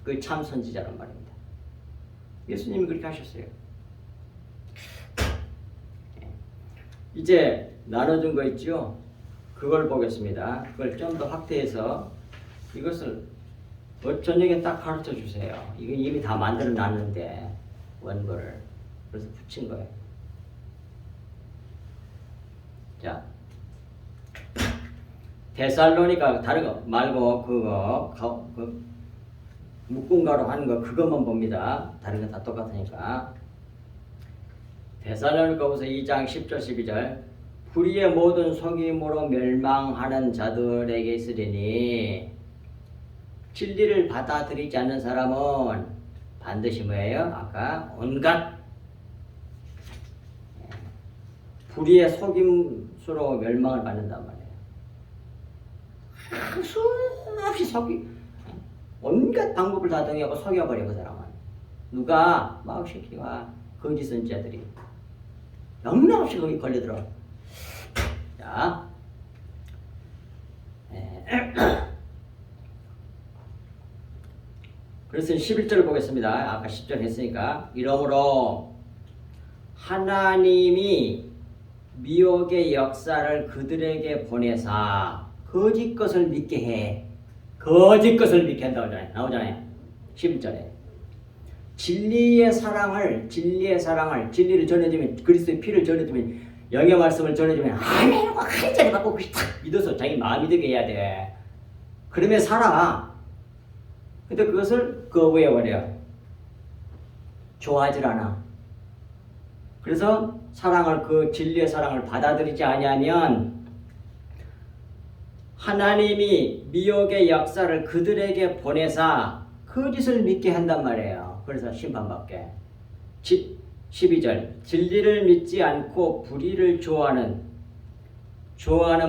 그게 참 선지자란 말입니다. 예수님이 그렇게 하셨어요. 이제 나눠준 거 있죠? 그걸 보겠습니다. 그걸 좀 더 확대해서 이것을 저녁에 딱 가르쳐 주세요. 이거 이미 다 만들어 놨는데 원고를 그래서 붙인 거예요. 자, 데살로니가 다른 거 말고 그 묶음가로 하는 거 그것만 봅니다. 다른 건 다 똑같으니까. 데살로니가후서 2장 10절 12절 불의의 모든 속임으로 멸망하는 자들에게 있으리니 진리를 받아들이지 않는 사람은 반드시 뭐예요? 아까 온갖 불의의 속임수로 멸망을 받는단 말이에요. 수없이 온갖 방법을 다 동의하고 속여버려 그 사람은. 누가? 마귀새끼와 거짓 선지자들이 영락없이 거기 걸려들어. 자, 그래서 11절을 보겠습니다. 아까 10절 했으니까. 이러므로 하나님이 미혹의 역사를 그들에게 보내사 거짓 것을 믿게 해. 거짓 것을 믿게 한다고 나오잖아요. 11절에. 진리의 사랑을 진리를 전해주면 그리스도의 피를 전해주면 영의 말씀을 전해주면 아멘 하고 한 자리 받고 딱 믿어서 자기 마음이 되게 해야 돼. 그러면 살아. 근데 그것을 거부해버려. 좋아하질 않아. 그래서 그 진리의 사랑을 받아들이지 아니하면 하나님이 미혹의 역사를 그들에게 보내사 거짓을 믿게 한단 말이에요. 그래서 심판받게. 12절 진리를 믿지 않고 불의를 좋아하는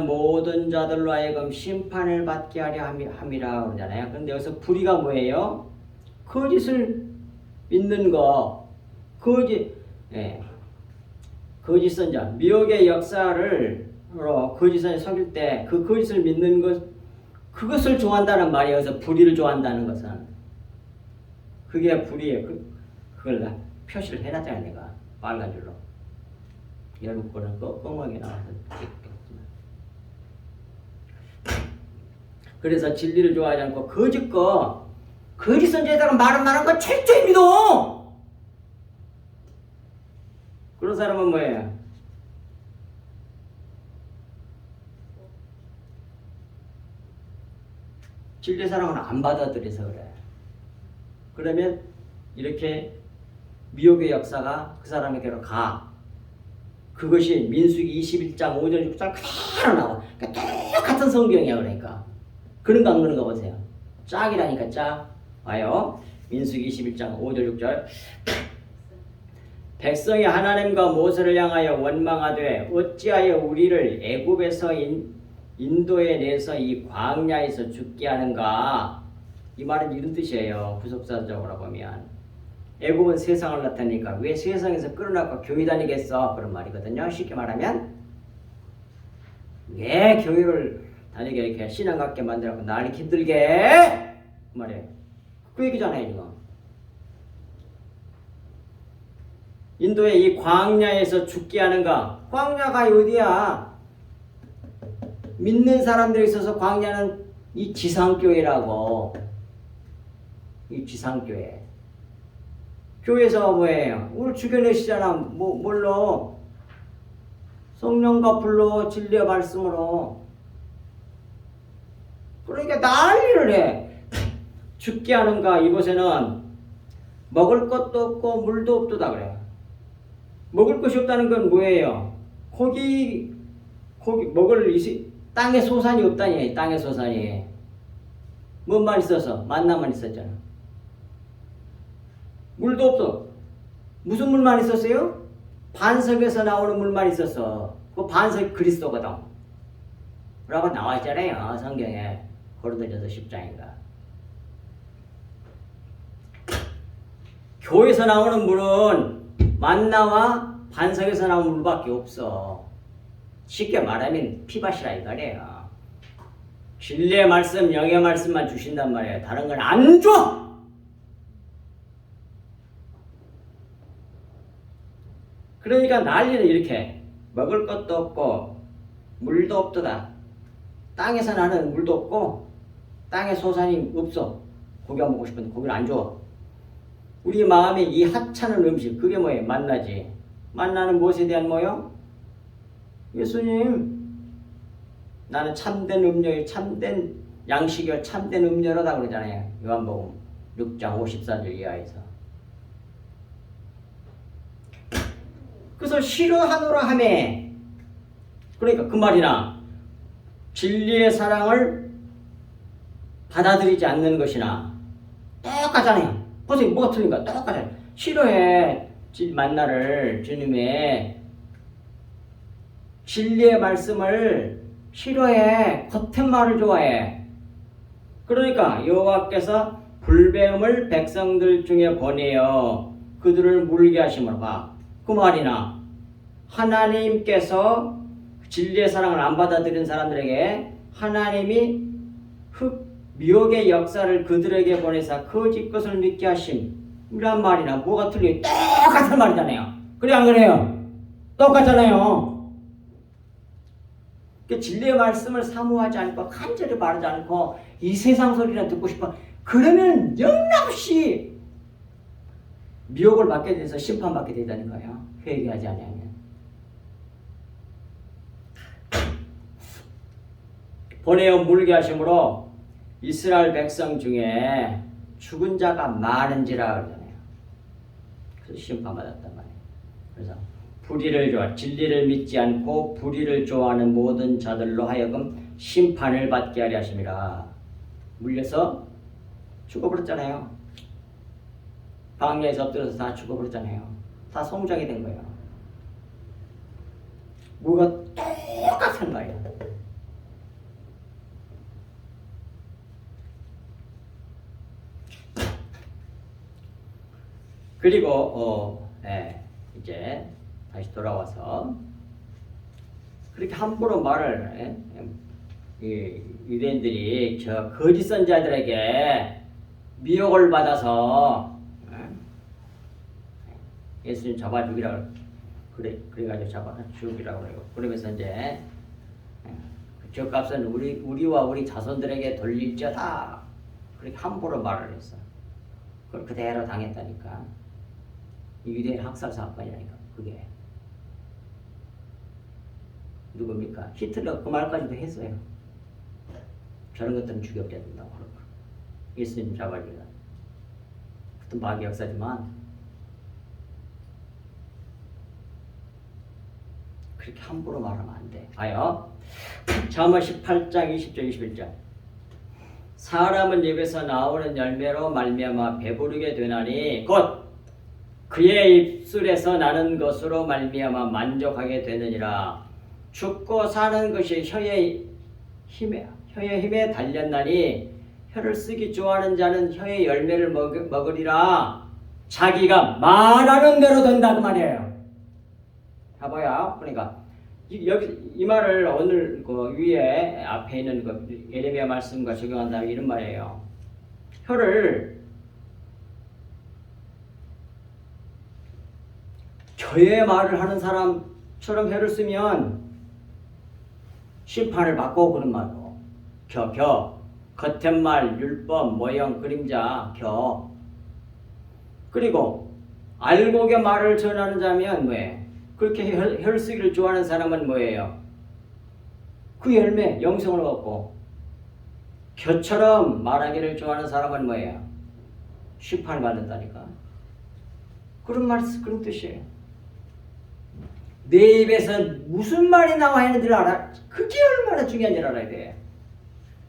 모든 자들로 하여금 심판을 받게 하려 함이라 그러잖아요. 그런데 여기서 불의가 뭐예요? 거짓을 믿는 거. 거짓 선자. 미혹의 역사를 거짓을 속일 때 그 거짓을 믿는 그것을 좋아한다는 말이에요. 그래서 불의를 좋아한다는 것은 그게 불의예요. 그걸 나 표시를 해놨잖아요. 내가 빨간 줄로. 여러분 거는 껌하게 나와서 찍겠지만. 그래서 진리를 좋아하지 않고 거짓 선지자가 말은 많은 거 철저히 믿어. 그런 사람은 뭐예요? 진리 사랑은 안 받아들여서 그래. 그러면 이렇게 미혹의 역사가 그 사람에게로 가. 그것이 민수기 21장 5절 6절 그대로 나와. 그러니까 똑같은 성경이야. 그러니까 그런 거 안 그런 거 보세요. 짝이라니까 짝. 와요. 민수기 21장 5절 6절 백성이 하나님과 모세를 향하여 원망하되 어찌하여 우리를 애굽에서 인도에 내서 이 광야에서 죽게 하는가. 이 말은 이런 뜻이에요. 구속사적으로 보면 애굽은 세상을 나타내니까 왜 세상에서 끌어나고 교회 다니겠어? 그런 말이거든요. 쉽게 말하면 왜 교회를 다니게 이렇게 신앙 갖게 만들고 나를 힘들게 그 말이에요. 그 얘기잖아요. 지금 인도의 이 광야에서 죽게 하는가. 광야가 어디야? 믿는 사람들이 있어서 광야는 이 지상교회라고. 이 지상교회. 교회에서 뭐예요? 우리 죽여내시잖아. 뭘로? 성령과 불로 진리의 말씀으로. 그러니까 난리를 해. 죽게 하는가. 이곳에는 먹을 것도 없고 물도 없도다 그래. 먹을 것이 없다는 건 뭐예요? 고기 먹을 땅에 소산이 없다니. 땅에 소산이. 뭔만 있어서? 만나만 있었잖아. 물도 없어. 무슨 물만 있었어요? 반석에서 나오는 물만 있었어. 그 반석이 그리스도거든. 라고 나와 있잖아요. 성경에. 고린도전서 10장인가. 교회에서 나오는 물은 만나와 반석에서 나오는 물밖에 없어. 쉽게 말하면 피밭이라 이거래요. 진리의 말씀, 영의 말씀만 주신단 말이에요. 다른 건 안 줘! 그러니까 난리는 이렇게 먹을 것도 없고 물도 없도다. 땅에서 나는 물도 없고 땅에 소산이 없어. 고기 안 먹고 싶은데 고기를 안 줘. 우리 마음에 이 하찮은 음식 그게 뭐예요? 만나지. 만나는 무엇에 대한 뭐요? 예수님 나는 참된 음료에 참된 양식이요 참된 음료로다 그러잖아요. 요한복음 6장 54절 이하에서. 그래서 싫어하노라 하매 그러니까 그 말이나 진리의 사랑을 받아들이지 않는 것이나 똑같잖아요. 보세요. 뭐가 틀린가? 똑같아요. 싫어해. 만나를 주님의 진리의 말씀을 싫어해. 겉은 말을 좋아해. 그러니까 여호와께서 불배음을 백성들 중에 보내어 그들을 물게 하심으로 봐. 그 말이나 하나님께서 진리의 사랑을 안 받아들인 사람들에게 하나님이 미혹의 역사를 그들에게 보내사 거짓 것을 믿게 하심. 이란 말이나 뭐가 틀려요? 똑같은 말이잖아요. 그래 안 그래요? 똑같잖아요. 그 진리의 말씀을 사모하지 않고 간절히 바르지 않고 이 세상 소리나 듣고 싶어. 그러면 영락없이 미혹을 받게 돼서 심판받게 되다는 거예요. 회개하지 않으면. 보내어 물게 하심으로 이스라엘 백성 중에 죽은 자가 많은지라 그러잖아요. 그래서 심판받았단 말이에요. 그래서 불의를 좋아 진리를 믿지 않고 불의를 좋아하는 모든 자들로 하여금 심판을 받게 하려 하심이라. 물려서 죽어버렸잖아요. 광야에서 엎드려서 다 죽어버렸잖아요. 다 송장이 된 거예요. 뭐가 똑같은 거예요. 그리고 이제 다시 돌아와서 그렇게 함부로 말을 이 유대인들이 저 거짓 선자들에게 미혹을 받아서 예수님 잡아 죽이라고 그래가지고 잡아 죽이라고 그래요. 그러면서 이제 저 값은 우리와 우리 자손들에게 돌릴지어다 그렇게 함부로 말을 했어. 그걸 그대로 당했다니까. 이 유대인 학살 사건이라니까 그게. 누굽니까? 히틀러 그 말까지도 했어요. 저런 것들은 죽여야 된다고 그러고 예수님 잡아주라. 같은 마귀 역사지만 그렇게 함부로 말하면 안 돼. 봐요. 잠언 18장 20절 21절. 사람은 입에서 나오는 열매로 말미암아 배부르게 되나니 곧 그의 입술에서 나는 것으로 말미암아 만족하게 되느니라. 죽고 사는 것이 혀의 힘에 달렸나니 혀를 쓰기 좋아하는 자는 혀의 열매를 먹으리라. 자기가 말하는 대로 된다 그 말이에요. 봐봐요. 그러니까 이 말을 오늘 그 위에 앞에 있는 그 예레미야 말씀과 적용한다면 이런 말이에요. 혀를 혀의 말을 하는 사람처럼 혀를 쓰면 심판을 받고 그런 말로 겉은 말, 율법, 모형, 그림자, 그리고 알곡의 말을 전하는 자면 뭐예요? 그렇게 혀를 쓰기를 좋아하는 사람은 뭐예요? 그 열매, 영성을 얻고 혀처럼 말하기를 좋아하는 사람은 뭐예요? 심판을 받는다니까. 그런 뜻이에요. 내 입에서 무슨 말이 나와야 하는지를 알아. 그게 얼마나 중요한지를 알아야 돼.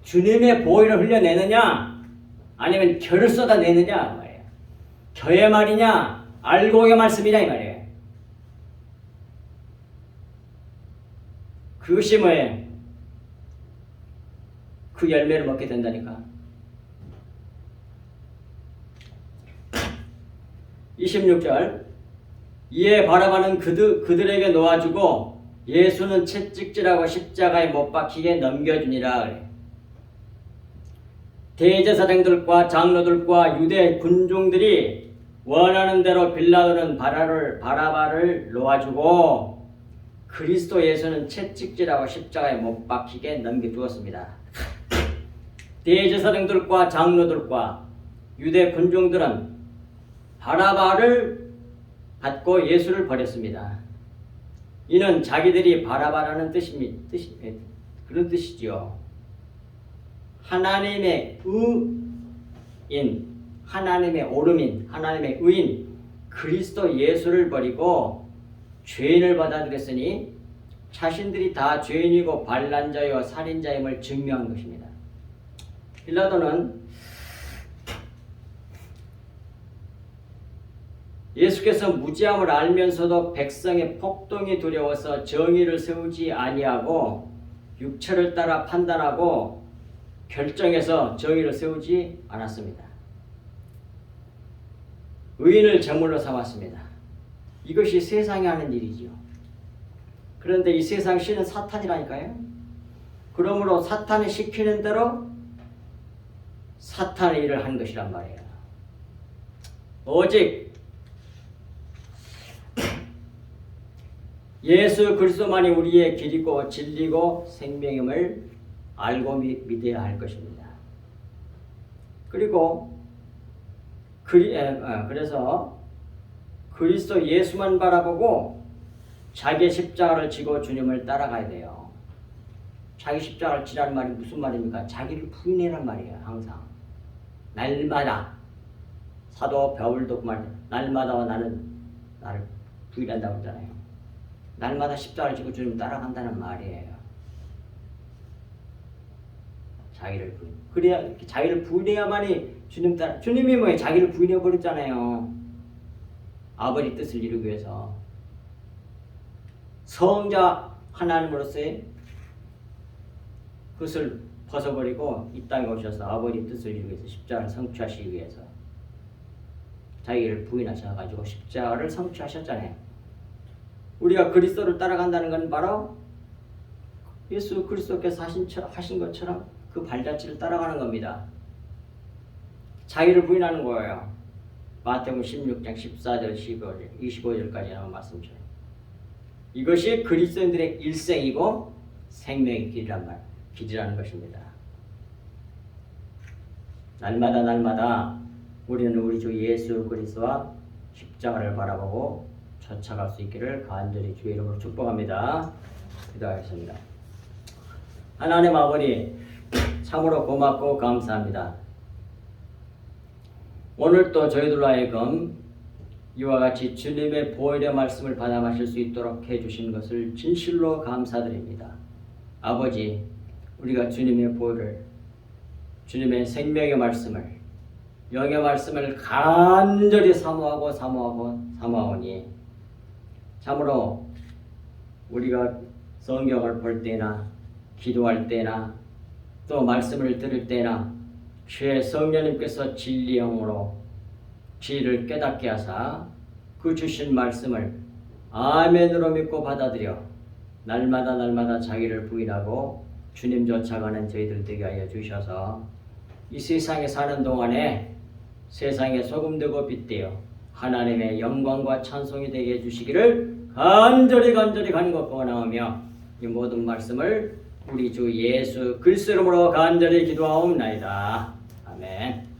주님의 보혈을 흘려내느냐 아니면 혀를 쏟아내느냐 말이에요. 혀의 말이냐 알곡의 말씀이냐 이 말이에요. 그것이 뭐예요? 그 열매를 먹게 된다니까. 26절. 이에 바라바는 그들에게 놓아주고 예수는 채찍질하고 십자가에 못 박히게 넘겨주니라. 대제사장들과 장로들과 유대 군중들이 원하는 대로 빌라도는 바라바를 놓아주고 그리스도 예수는 채찍질하고 십자가에 못 박히게 넘겨주었습니다. 대제사장들과 장로들과 유대 군중들은 바라바를 받고 예수를 버렸습니다. 이는 자기들이 바라바라는 그런 뜻이지요. 하나님의 의인, 하나님의 오름인, 하나님의 의인 그리스도 예수를 버리고 죄인을 받아들였으니 자신들이 다 죄인이고 반란자요 살인자임을 증명한 것입니다. 빌라도는 예수께서 무지함을 알면서도 백성의 폭동이 두려워서 정의를 세우지 아니하고 육체를 따라 판단하고 결정해서 정의를 세우지 않았습니다. 의인을 제물로 삼았습니다. 이것이 세상이 하는 일이지요. 그런데 이 세상 신은 사탄이라니까요. 그러므로 사탄이 시키는 대로 사탄의 일을 한 것이란 말이에요. 오직 예수 그리스도만이 우리의 길이고 진리고 생명임을 알고 믿어야 할 것입니다. 그리고 그래서 그리스도 예수만 바라보고 자기의 십자가를 지고 주님을 따라가야 돼요. 자기 십자가를 지라는 말이 무슨 말입니까? 자기를 부인해란 말이에요. 항상 날마다 사도 바울도 그 말 날마다 나는 나를 부인한다고 그러잖아요. 날마다 십자가를 지고 주님 따라간다는 말이에요. 자기를 부인. 그래야 자기를 부인해야만이 주님 따라. 주님이 뭐예요? 자기를 부인해 버렸잖아요. 아버지 뜻을 이루기 위해서 성자 하나님으로서의 그것을 벗어버리고 이 땅에 오셔서 아버지 뜻을 이루기 위해서 십자가를 성취하시기 위해서 자기를 부인하셔가지고 십자가를 성취하셨잖아요. 우리가 그리스도를 따라간다는 건 바로 예수 그리스도께서 하신 것처럼 그 발자취를 따라가는 겁니다. 자기를 부인하는 거예요. 마태복음 16장 14절 25절까지 나온 말씀처럼. 이것이 그리스도인들의 일생이고 생명의 길이라는 것입니다. 날마다 우리는 우리 주 예수 그리스도와 십자가를 바라보고 쫓아갈 수 있기를 간절히 주의 이름으로 축복합니다. 기도하겠습니다. 하나님 아버지, 참으로 고맙고 감사합니다. 오늘 또 저희들로 하여금 이와 같이 주님의 보혈의 말씀을 받아 마실 수 있도록 해주신 것을 진실로 감사드립니다. 아버지, 우리가 주님의 보혈을, 주님의 생명의 말씀을, 영의 말씀을 간절히 사모하오니 참으로 우리가 성경을 볼 때나 기도할 때나 또 말씀을 들을 때나 주의 성령님께서 진리 영으로 지혜를 깨닫게 하사 그 주신 말씀을 아멘으로 믿고 받아들여 날마다 자기를 부인하고 주님 쫓아가는 저희들 되게 하여 주셔서 이 세상에 사는 동안에 세상에 소금되고 빛되어 하나님의 영광과 찬송이 되게 해주시기를 간절히 간구하고 원하오며 이 모든 말씀을 우리 주 예수 그리스도 이름으로 간절히 기도하옵나이다. 아멘.